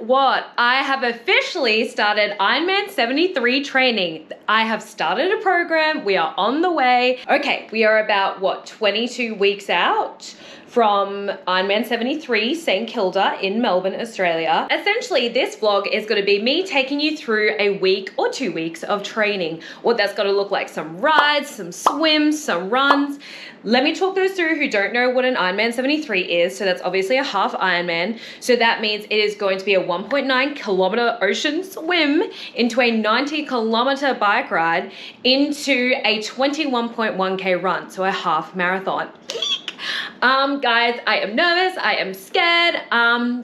What? I have officially started Ironman 73 training. I have started a program. We are on the way. Okay, we are about, what, 22 weeks out from Ironman 73 St. Kilda in Melbourne, Australia. Essentially, this vlog is going to be me taking you through a week or 2 weeks of training. What that's going to look like: some rides, some swims, some runs. Let me talk those through who don't know what an Ironman 73 is. So that's obviously a half Ironman. So that means it is going to be a 1.9 kilometer ocean swim into a 90 kilometer bike ride into a 21.1k run. So a half marathon. Guys, I am nervous, I am scared.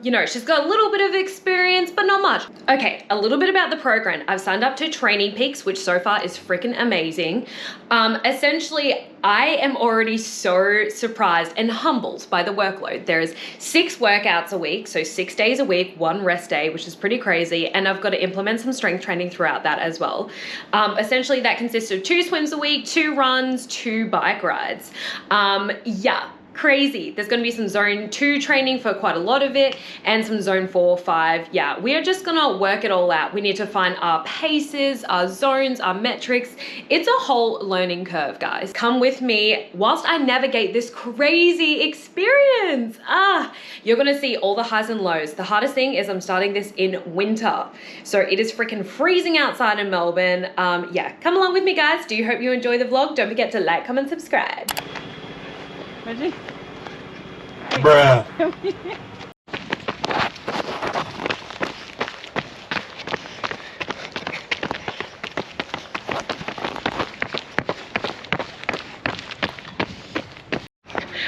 You know, she's got a little bit of experience, but not much. Okay, a little bit about the program. I've signed up to Training Peaks, which so far is freaking amazing. Essentially, I am already so surprised and humbled by the workload. There's 6 workouts a week, so 6 days a week, 1 rest day, which is pretty crazy. And I've got to implement some strength training throughout that as well. Essentially, that consists of 2 swims a week, 2 runs, 2 bike rides. Yeah. Crazy. There's going to be some zone 2 training for quite a lot of it, and some zone 4, 5. Yeah, we are just going to work it all out. We need to find our paces, our zones, our metrics. It's a whole learning curve, guys. Come with me whilst I navigate this crazy experience. You're going to see all the highs and lows. The hardest thing is I'm starting this in winter. So it is freaking freezing outside in Melbourne. Yeah, come along with me, guys. Do hope you enjoy the vlog. Don't forget to like, comment, subscribe. Ready? Bruh.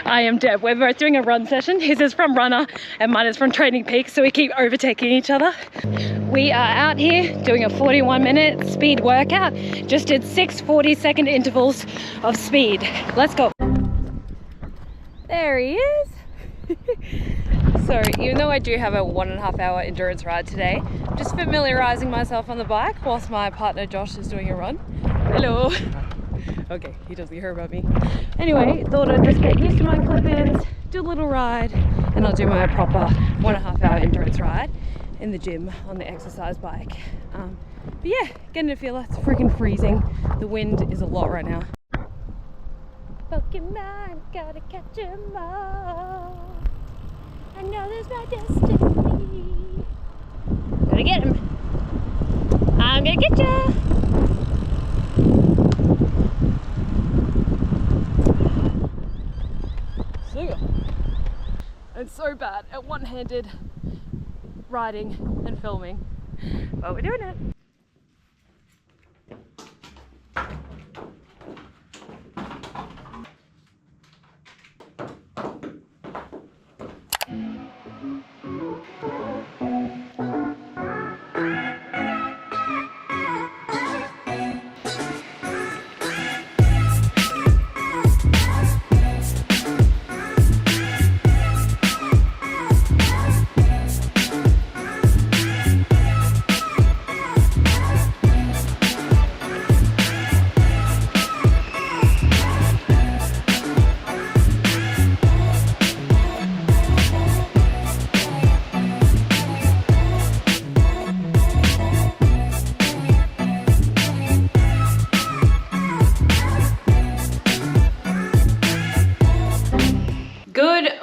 I am Deb. We're both doing a run session. His is from Runner and mine is from Training Peaks, so we keep overtaking each other. We are out here doing a 41-minute speed workout. Just did 6 40-second intervals of speed. Let's go. There he is. So even though I do have a 1.5 hour endurance ride today, I'm just familiarizing myself on the bike whilst my partner Josh is doing a run. Hello. Okay, he doesn't hear about me. Anyway, thought I'd just get used to my clip-ins, do a little ride, and I'll do my proper 1.5 hour endurance ride in the gym on the exercise bike. But yeah, getting a feel. It's freaking freezing. The wind is a lot right now. Pokemon, gotta catch 'em all. I know there's my destiny. Gotta get him. I'm gonna get ya. See ya. I'm so bad at one-handed riding and filming, but we're doing it.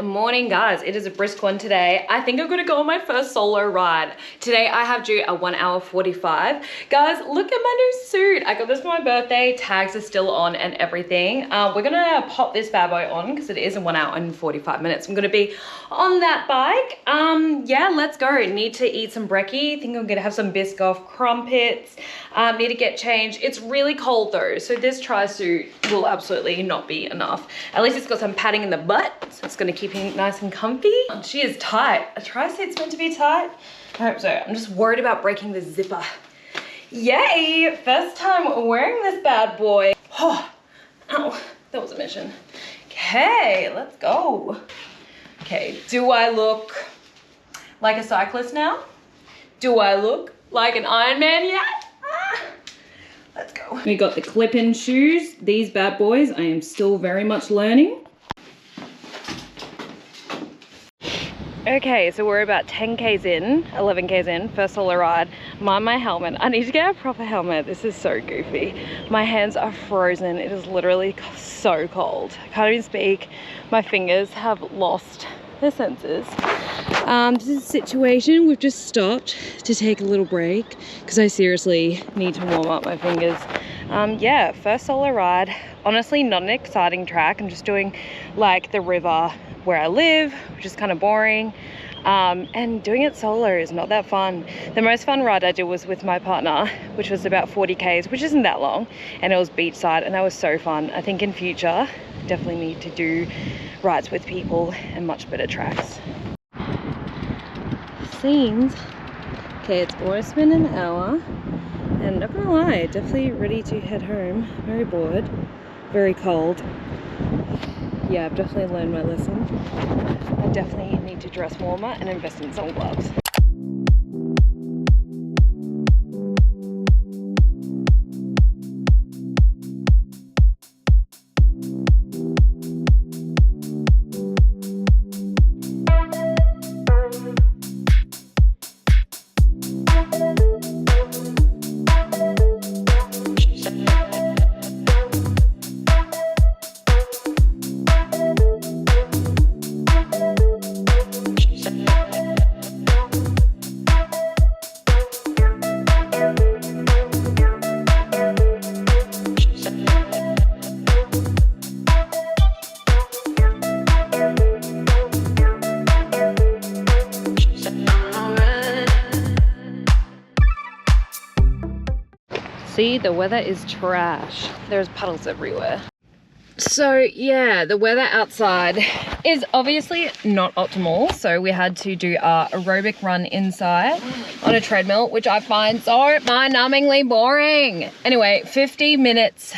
Morning, guys. It is a brisk one today. I think I'm gonna go on my first solo ride. Today I have due a 1 hour 45. Guys, look at my new suit. I got this for my birthday. Tags are still on and everything. We're gonna pop this bad boy on because it is in 1 hour and 45 minutes. I'm gonna be on that bike. Yeah, let's go. Need to eat some brekkie. Think I'm gonna have some Biscoff crumpets. Need to get changed. It's really cold though, so this tri-suit will absolutely not be enough. At least it's got some padding in the butt, so It's gonna keep you nice and comfy. She is tight. A tri-seat's meant to be tight. I hope so. I'm just worried about breaking the zipper. Yay, first time wearing this bad boy. Oh, ow, that was a mission. Okay, let's go. Okay, do I look like a cyclist now? Do I look like an Ironman yet? Let's go. We got the clip-in shoes. These bad boys, I am still very much learning. Okay, so we're about 10 Ks in, 11 Ks in, first solo ride. I'm on my helmet. I need to get a proper helmet. This is so goofy. My hands are frozen. It is literally so cold. I can't even speak. My fingers have lost their senses. This is a situation. We've just stopped to take a little break because I seriously need to warm up my fingers. Yeah, first solo ride. Honestly, not an exciting track. I'm just doing like the river where I live, which is kind of boring. And doing it solo is not that fun. The most fun ride I did was with my partner, which was about 40 Ks, which isn't that long, and it was beachside, and that was so fun. I think in future, definitely need to do rides with people and much better tracks. Scenes. Okay, it's almost been an hour, and not gonna lie, definitely ready to head home. Very bored, very cold. Yeah, I've definitely learned my lesson. I definitely need to dress warmer and invest in some gloves. See, the weather is trash. There's puddles everywhere. So yeah, the weather outside is obviously not optimal. So we had to do our aerobic run inside on a treadmill, which I find so mind-numbingly boring. Anyway, 50 minutes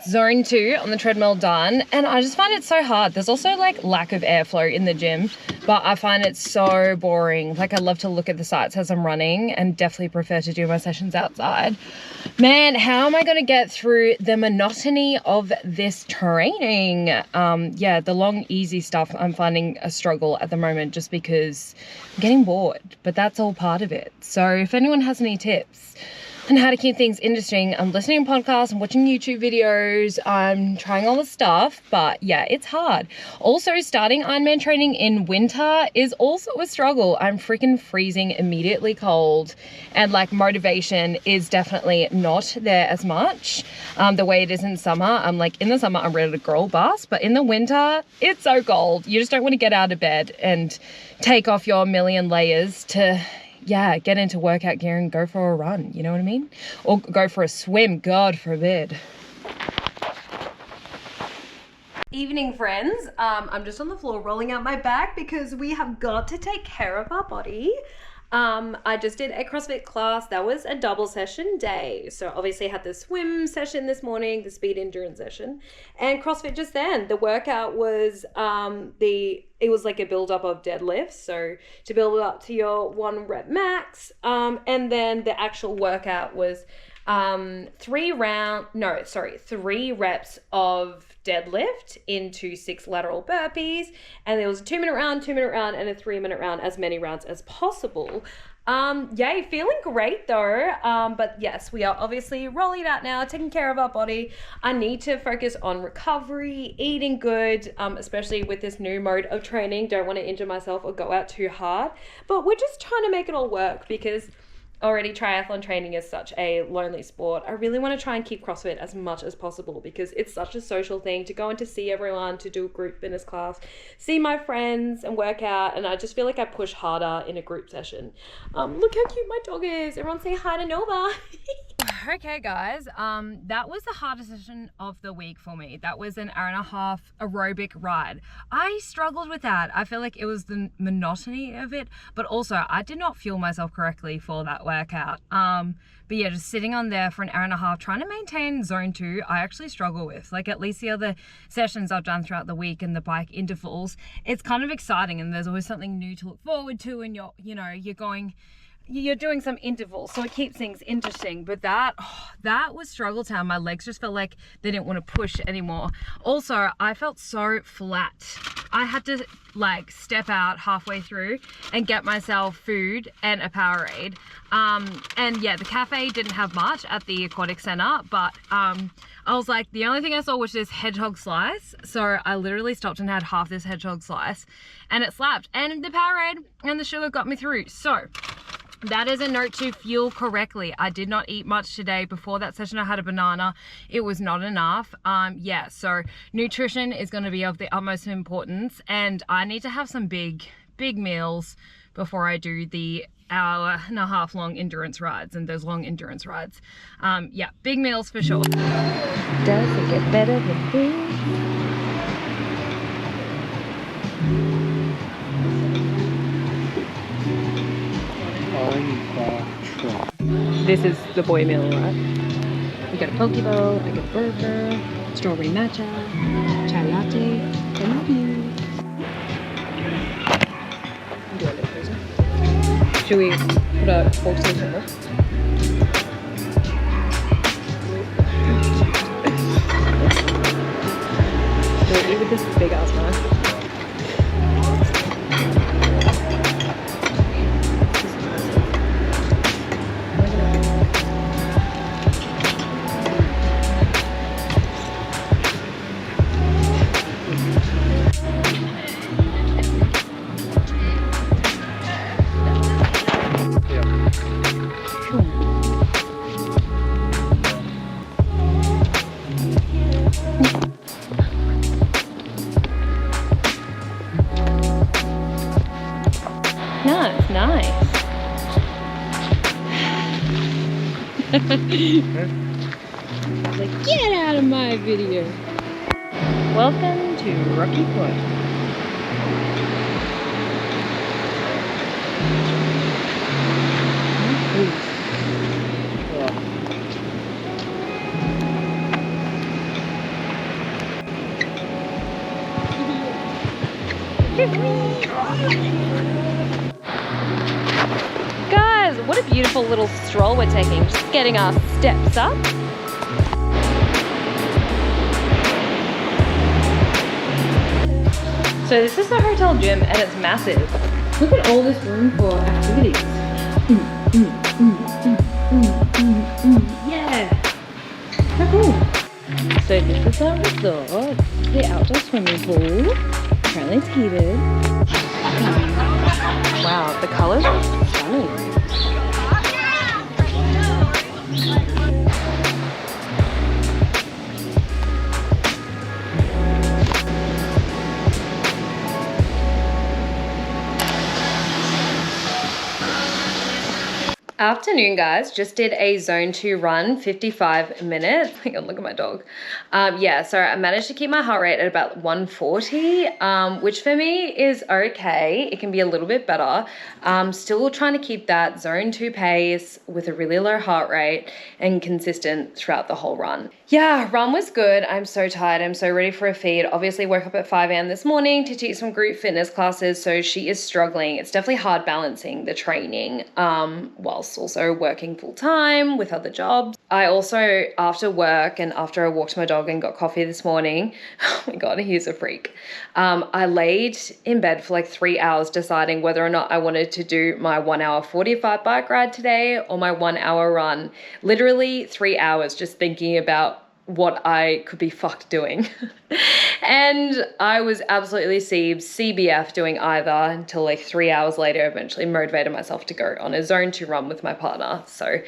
zone 2 on the treadmill done, and I just find it so hard. There's also like lack of airflow in the gym, but I find it so boring. Like I love to look at the sights as I'm running and definitely prefer to do my sessions outside. Man, how am I going to get through the monotony of this training? Yeah, the long easy stuff I'm finding a struggle at the moment just because I'm getting bored, but that's all part of it. So if anyone has any tips and how to keep things interesting, I'm listening to podcasts, I'm watching YouTube videos, I'm trying all the stuff, but yeah, it's hard. Also, starting Ironman training in winter is also a struggle. I'm freaking freezing, immediately cold, and like motivation is definitely not there as much the way it is in summer. I'm like, in the summer, I'm ready to girl boss, but in the winter, it's so cold. You just don't want to get out of bed and take off your million layers to, yeah, get into workout gear and go for a run, you know what I mean? Or go for a swim, God forbid. Evening, friends. I'm just on the floor rolling out my back because we have got to take care of our body. I just did a CrossFit class. That was a double session day. So obviously I had the swim session this morning, the speed endurance session, and CrossFit just then. The workout was it was like a build up of deadlifts. So to build up to your 1 rep max. And then the actual workout was 3 reps of deadlift into 6 lateral burpees, and there was a 2-minute round, 2-minute round, and a 3-minute round, as many rounds as possible. Yay, feeling great though. But yes, we are obviously rolling it out now, taking care of our body. I need to focus on recovery, eating good, especially with this new mode of training. Don't want to injure myself or go out too hard, but we're just trying to make it all work because already triathlon training is such a lonely sport, I really want to try and keep CrossFit as much as possible because it's such a social thing to go and to see everyone, to do a group fitness class, see my friends and work out, and I just feel like I push harder in a group session. Look how cute my dog is. Everyone say hi to Nova. Okay guys, that was the hardest session of the week for me. That was an hour and a half aerobic ride. I struggled with that. I feel like it was the monotony of it, but also I did not fuel myself correctly for that workout. But yeah, just sitting on there for an hour and a half trying to maintain zone 2, I actually struggle with. Like at least the other sessions I've done throughout the week and the bike intervals, it's kind of exciting and there's always something new to look forward to, and you're doing some intervals, so it keeps things interesting. But that was struggle town. My legs just felt like they didn't want to push anymore. Also, I felt so flat. I had to like step out halfway through and get myself food and a Powerade. And yeah, the cafe didn't have much at the aquatic center, but I was like, the only thing I saw was this hedgehog slice. So I literally stopped and had half this hedgehog slice and it slapped. And the Powerade and the sugar got me through. So that is a note to fuel correctly. I did not eat much today. Before that session, I had a banana. It was not enough. Yeah, so nutrition is going to be of the utmost importance, and I need to have some big meals before I do the hour and a half long endurance rides and those long endurance rides. Yeah, big meals for sure. Does it get better than this? This is the boy meal, right? We got a poke bowl, I got a burger, strawberry matcha, chai latte. I love you. Do a little closer. Should we put a fork in the table? Do we eat with this big ass knife? Nice. Like, get out of my video. Welcome to Rocky Point. Guys, what a beautiful little stroll we're taking. Just getting our steps up. So this is the hotel gym and it's massive. Look at all this room for activities. Yeah. How cool. So this is our resort. The outdoor swimming pool. Apparently it's heated. Wow, the colors are stunning. Afternoon, guys. Just did a zone 2 run, 55 minutes. Hang on, look at my dog. Yeah, so I managed to keep my heart rate at about 140, which for me is okay. It can be a little bit better. Still trying to keep that zone 2 pace with a really low heart rate and consistent throughout the whole run. Yeah, run was good. I'm so tired. I'm so ready for a feed. Obviously woke up at 5 a.m. this morning to teach some group fitness classes, so she is struggling. It's definitely hard balancing the training whilst also working full time with other jobs. I also, after work and after I walked my dog and got coffee this morning, oh my God, he's a freak. I laid in bed for like 3 hours deciding whether or not I wanted to do my 1 hour 45 bike ride today or my 1 hour run. Literally 3 hours just thinking about what I could be fucked doing. And I was absolutely CBF doing either until like 3 hours later, eventually motivated myself to go on a zone 2 run with my partner. So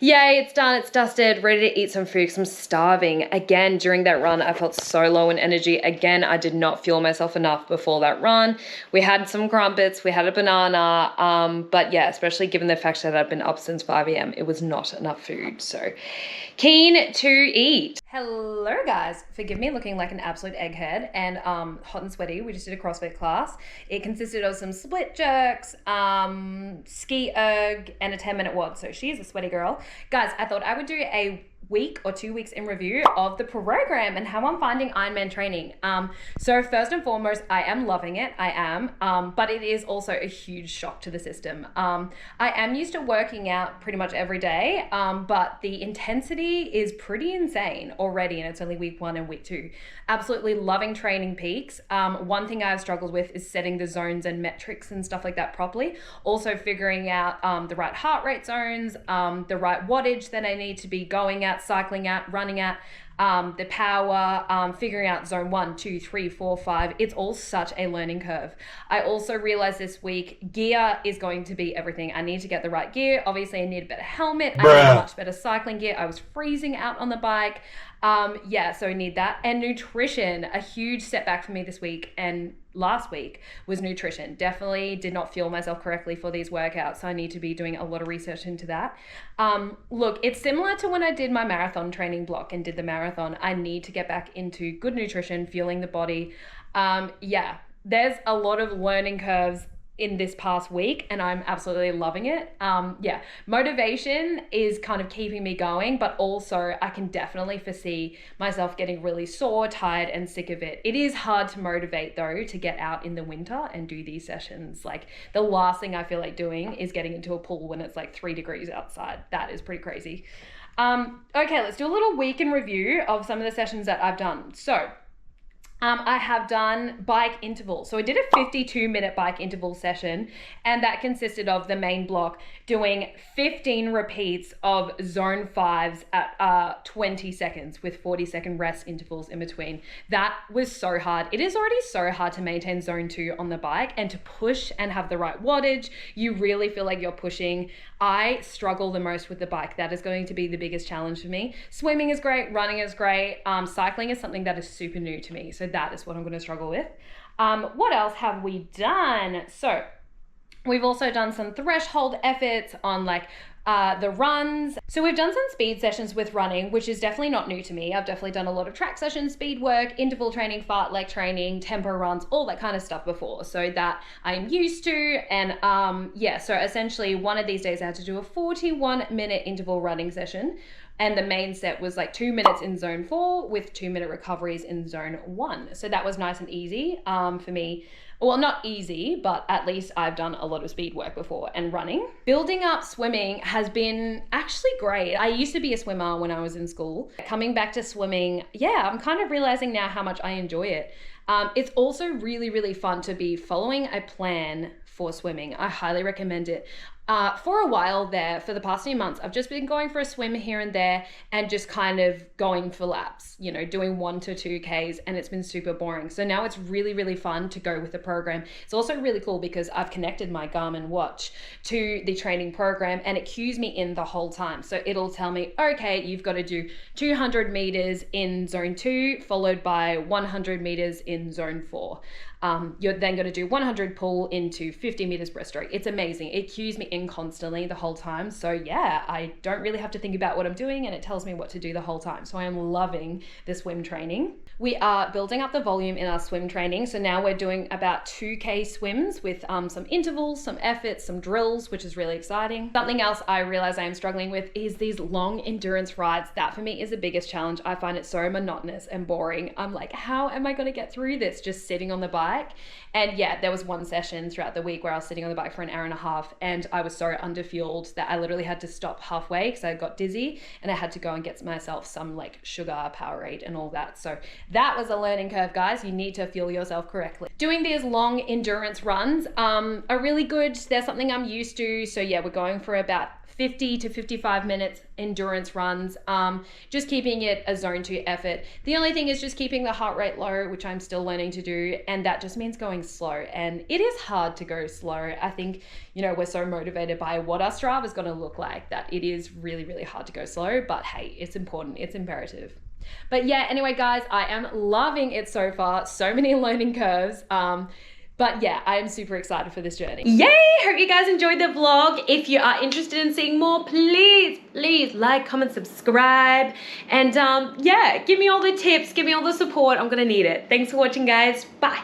yay, it's done, it's dusted, ready to eat some food because I'm starving. Again, during that run, I felt so low in energy. Again, I did not fuel myself enough before that run. We had some crumpets, we had a banana, but yeah, especially given the fact that I've been up since 5 a.m, it was not enough food. So keen to eat. Hello guys, forgive me looking like an absolute egghead and hot and sweaty. We just did a CrossFit class. It consisted of some split jerks, ski erg, and a 10-minute WOD. So she's a sweaty girl. Guys, I thought I would do a week or 2 weeks in review of the program and how I'm finding Ironman training. So first and foremost, I am loving it. I am, but it is also a huge shock to the system. I am used to working out pretty much every day, but the intensity is pretty insane already, and it's only week 1 and week 2. Absolutely loving training peaks. One thing I've struggled with is setting the zones and metrics and stuff like that properly. Also figuring out the right heart rate zones, the right wattage that I need to be going at, cycling at, running at, the power, figuring out zone 1, 2, 3, 4, 5. It's all such a learning curve. I also realized this week gear is going to be everything. I need to get the right gear. Obviously I need a better helmet. I need much better cycling gear. I was freezing out on the bike. So I need that. And nutrition, a huge setback for me this week and last week was nutrition. Definitely did not fuel myself correctly for these workouts. So I need to be doing a lot of research into that. Look, it's similar to when I did my marathon training block and did the marathon. I need to get back into good nutrition, fueling the body. There's a lot of learning curves in this past week and I'm absolutely loving it. Motivation is kind of keeping me going, but also I can definitely foresee myself getting really sore, tired, and sick of it. It is hard to motivate though to get out in the winter and do these sessions. Like the last thing I feel like doing is getting into a pool when it's like 3 degrees outside. That is pretty crazy. Okay, let's do a little week in review of some of the sessions that I've done. So I have done bike intervals. So I did a 52-minute bike interval session, and that consisted of the main block doing 15 repeats of zone 5s at 20 seconds with 40-second rest intervals in between. That was so hard. It is already so hard to maintain zone 2 on the bike and to push and have the right wattage. You really feel like you're pushing. I struggle the most with the bike. That is going to be the biggest challenge for me. Swimming is great, running is great. Cycling is something that is super new to me. So that is what I'm going to struggle with. What else have we done? So we've also done some threshold efforts on like the runs. So we've done some speed sessions with running, which is definitely not new to me. I've definitely done a lot of track sessions, speed work, interval training, fartlek training, tempo runs, all that kind of stuff before. So that I'm used to. And so essentially one of these days I had to do a 41-minute interval running session. And the main set was like 2 minutes in zone 4 with 2-minute recoveries in zone 1. So that was nice and easy for me. Well, not easy, but at least I've done a lot of speed work before and running. Building up swimming has been actually great. I used to be a swimmer when I was in school. Coming back to swimming, I'm kind of realizing now how much I enjoy it. It's also really, really fun to be following a plan for swimming. I highly recommend it. For a while there, for the past few months, I've just been going for a swim here and there and just kind of going for laps, doing 1 to 2Ks, and it's been super boring. So now it's really, really fun to go with the program. It's also really cool because I've connected my Garmin watch to the training program and it cues me in the whole time. So it'll tell me, okay, you've got to do 200 meters in zone 2, followed by 100 meters in zone 4. You're then going to do 100 pull into 50 meters breaststroke. It's amazing. It cues me in constantly the whole time. So I don't really have to think about what I'm doing and it tells me what to do the whole time. So I am loving the swim training. We are building up the volume in our swim training. So now we're doing about 2K swims with some intervals, some efforts, some drills, which is really exciting. Something else I realize I am struggling with is these long endurance rides. That for me is the biggest challenge. I find it so monotonous and boring. I'm like, how am I going to get through this just sitting on the bike? And there was one session throughout the week where I was sitting on the bike for an hour and a half and I was so underfueled that I literally had to stop halfway because I got dizzy and I had to go and get myself some like sugar, Powerade and all that. So that was a learning curve, guys. You need to fuel yourself correctly. Doing these long endurance runs are really good. They're something I'm used to. So we're going for about 50 to 55 minutes endurance runs, just keeping it a zone 2 effort. The only thing is just keeping the heart rate low, which I'm still learning to do, and that just means going slow. And it is hard to go slow. I think, we're so motivated by what our Strava is going to look like that it is really, really hard to go slow, but hey, it's important, it's imperative. But yeah, anyway, guys, I am loving it so far. So many learning curves. But yeah, I am super excited for this journey. Yay! Hope you guys enjoyed the vlog. If you are interested in seeing more, please like, comment, subscribe. And yeah, give me all the tips, give me all the support. I'm gonna need it. Thanks for watching, guys. Bye.